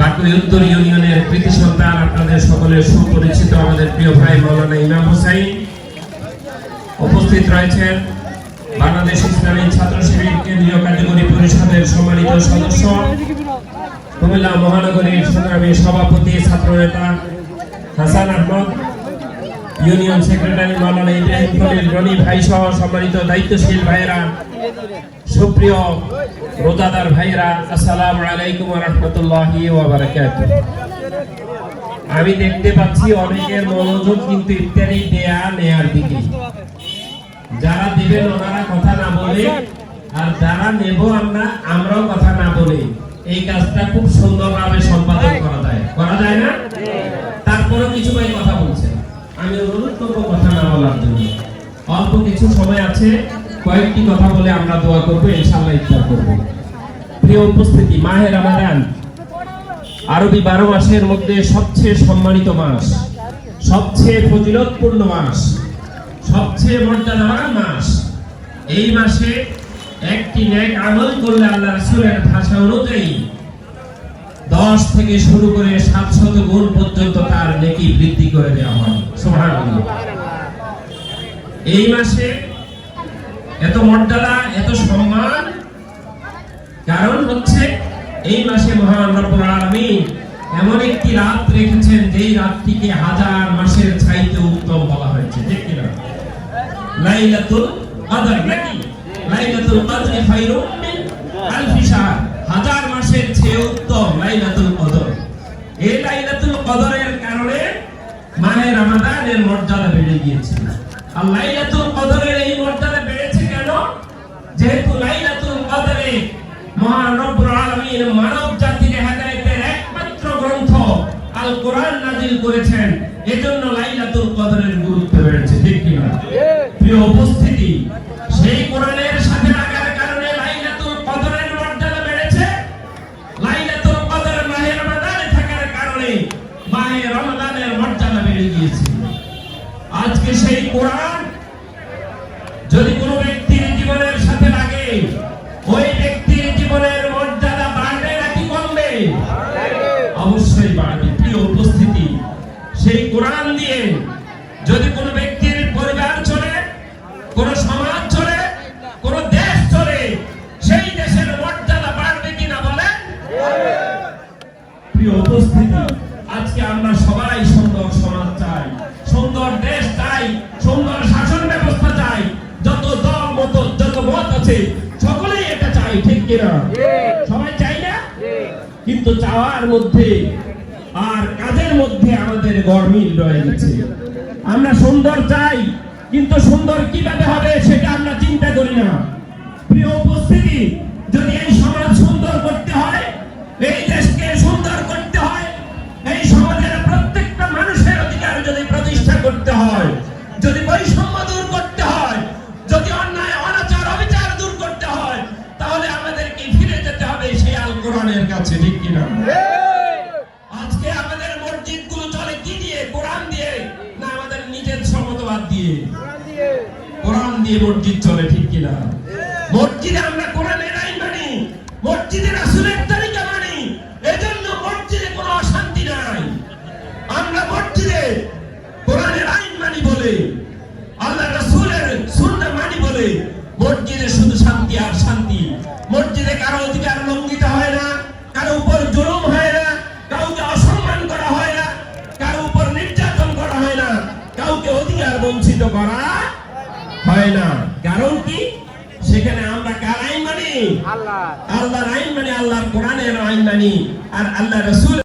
বাকুই উত্তর ইউনিয়নের কৃতি সন্তান, আপনাদের সকলের সুপরিচিত আমাদের প্রিয় ভাই মাওলানা ইমাম হোসাইন উপস্থিত রয়েছেন। বাংলাদেশ ইসলামী ছাত্র শিবির কেন্দ্রীয় কার্যকরী পরিষদের সম্মানিত সদস্য, কুমিল্লা মহানগরীর সংগ্রামী সভাপতি ছাত্রনেতা হাসান আহমদ, ইউনিয়ন সেক্রেটারি মাওলানা ইব্রাহিম খলিল রনি ভাই সহ সম্মানিত দায়িত্বশীল ভাইয়েরা, সুপ্রিয় রোজাদার ভাইয়েরা, আসসালামু আলাইকুম ওয়া রাহমাতুল্লাহি ওয়া বারাকাতুহু। আমি দেখতে পাচ্ছি অনেকের মনোযোগ কিন্তু ইফতারি দেয়া নেয়ার দিকে। যারা দিবেন ওনারা কথা না বলে, আর যারা নেব আমরাও কথা না বলে এই কাজটা খুব সুন্দরভাবে সম্পাদন করা যায় না? তারপরেও কিছু ভাই কথা বলছেন, আমি অনুরোধ করবো কথা না বলার জন্য। অল্প কিছু সময় আছে, কয়েকটি কথা বলে আমরা দোয়া করবো, ইনশাআল্লাহ ইফতার করবো। প্রিয় উপস্থিতি, মাহে রমাদান আরবি 12 মাসের মধ্যে সবচেয়ে সম্মানিত মাস, সবচেয়ে ফজিলতপূর্ণ মাস, সবচেয়ে মর্যাদাবান মাস। এই মাসে একটি নেক আমল করলে আল্লাহ রাসূলের ভাষা অনুযায়ী 10 থেকে শুরু করে 700 গুণ পর্যন্ত তার নেকি বৃদ্ধি করে দেওয়া হয়। সুবহানাল্লাহ। এই মাসে এত মর্যাদা, এত সম্মান, কারণ হচ্ছে এই মাসে মহান রব্বুল আলামিন এমন একটি রাত রেখেছেন যেই রাতটিকে হাজার মাসের চাইতে উত্তম বলা হয়েছে। ঠিক কি না? লাইলাতুল কদর, নাকি লাইলাতুল কদর খায়রুম মিন আলফি শাহর, হাজার মাসের চেয়ে উত্তম লাইলাতুল কদর। এই লাইলাতুল কদরের কারণে মাহে রমাদানের মর্যাদা বেড়ে গিয়েছে। আর লাইলাতুল কদরের এই মর্যাদা বেড়েছে কেন? যেহেতু লাইলাতুল কদরে মহান রব্বুল আলামিন মানব জাতির হেদায়েতের একমাত্র গ্রন্থ আল কোরআন নাযিল করেছেন, এজন্য লাইলাতুল কদরের গুরুত্ব বেড়েছে। ঠিক কি না? প্রিয় উপস্থিতি, সেই কোরআনের সাথে লাগার কারণে লাইলাতুল কদরের মর্যাদা বেড়েছে। লাইলাতুল কদর মাহে রমাদানে থাকার কারণে মাহে রমাদানের মর্যাদা বেড়ে গিয়েছে। আজকে সেই কোরআন যদি কোনো ব্যক্তির জীবনের সাথে লাগে, ওই ব্যক্তির জীবনের মর্যাদা বাড়বে নাকি কমবে? অবশ্যই বাড়বে। প্রিয় উপস্থিতি, সেই কোরআন দিয়ে যদি কোনো ব্যক্তির পরিবার চলে, কোন সমাজ চলে, কোন দেশ চলে, সেই দেশের মর্যাদা বাড়বে কিনা বলেন? প্রিয় উপস্থিতি, আজকে আমরা সবাই সুন্দর সমাজ চাই, সুন্দর দেশ চাই, সুন্দর শাসন ব্যবস্থা চাই। যত দল মত, যত মত আছে সকলেই এটা চাই। ঠিক কিনা? সবাই চাই না? কিন্তু চাওয়ার মধ্যে আর কাজের মধ্যে আমাদের গরমিল রয়ে গেছে। আমরা সুন্দর চাই, কিন্তু সুন্দর কিভাবে হবে সেটা আমরা চিন্তা করি না। প্রিয় উপস্থিতি, যদি এই সমাজ সুন্দর করতে হয়, এই দেশকে সুন্দর করতে হয়, এই সমাজের প্রত্যেকটা মানুষের অধিকার যদি প্রতিষ্ঠা করতে হয়, যদি বৈষম্য দূর করতে হয়, যদি অন্যায় অনাচার অবিচার দূর করতে হয়, তাহলে আমাদেরকে ফিরে যেতে হবে সেই আল কোরআনের কাছে। ঠিক কিনা? আজকে আমাদের মসজিদগুলো চলে কি দিয়ে? কোরআন দিয়ে না আমাদের নিজের সমতবাদ দিয়ে? কোরআন দিয়ে মসজিদ চলে। ঠিক কিনা? মসজিদে আমরা কোরআনের আইন মানি, মসজিদে রাসূলের তরিকা মানি, এজন্য মসজিদে কোনো অশান্তি নাই। আমরা মসজিদে কোরআনের আইন মানি বলে, আল্লাহ রাসূলের সুন্নাহ মানি বলে মসজিদে শুধু শান্তি আর শান্তি। মসজিদে কারো অধিকার লঙ্ঘিত হয় না, কারো উপর জুলুম হয় না, কাউকে অসম্মান করা হয় না, কারো উপর নির্যাতন করা হয় না, কাউকে অধিকার বঞ্চিত করা হয় না। কারণ কি? সেখানে আমরা কার আইন মানি? আল্লাহর আইন মানি, আল্লাহর কোরআনের আইন মানি, আর আল্লাহ রাসূল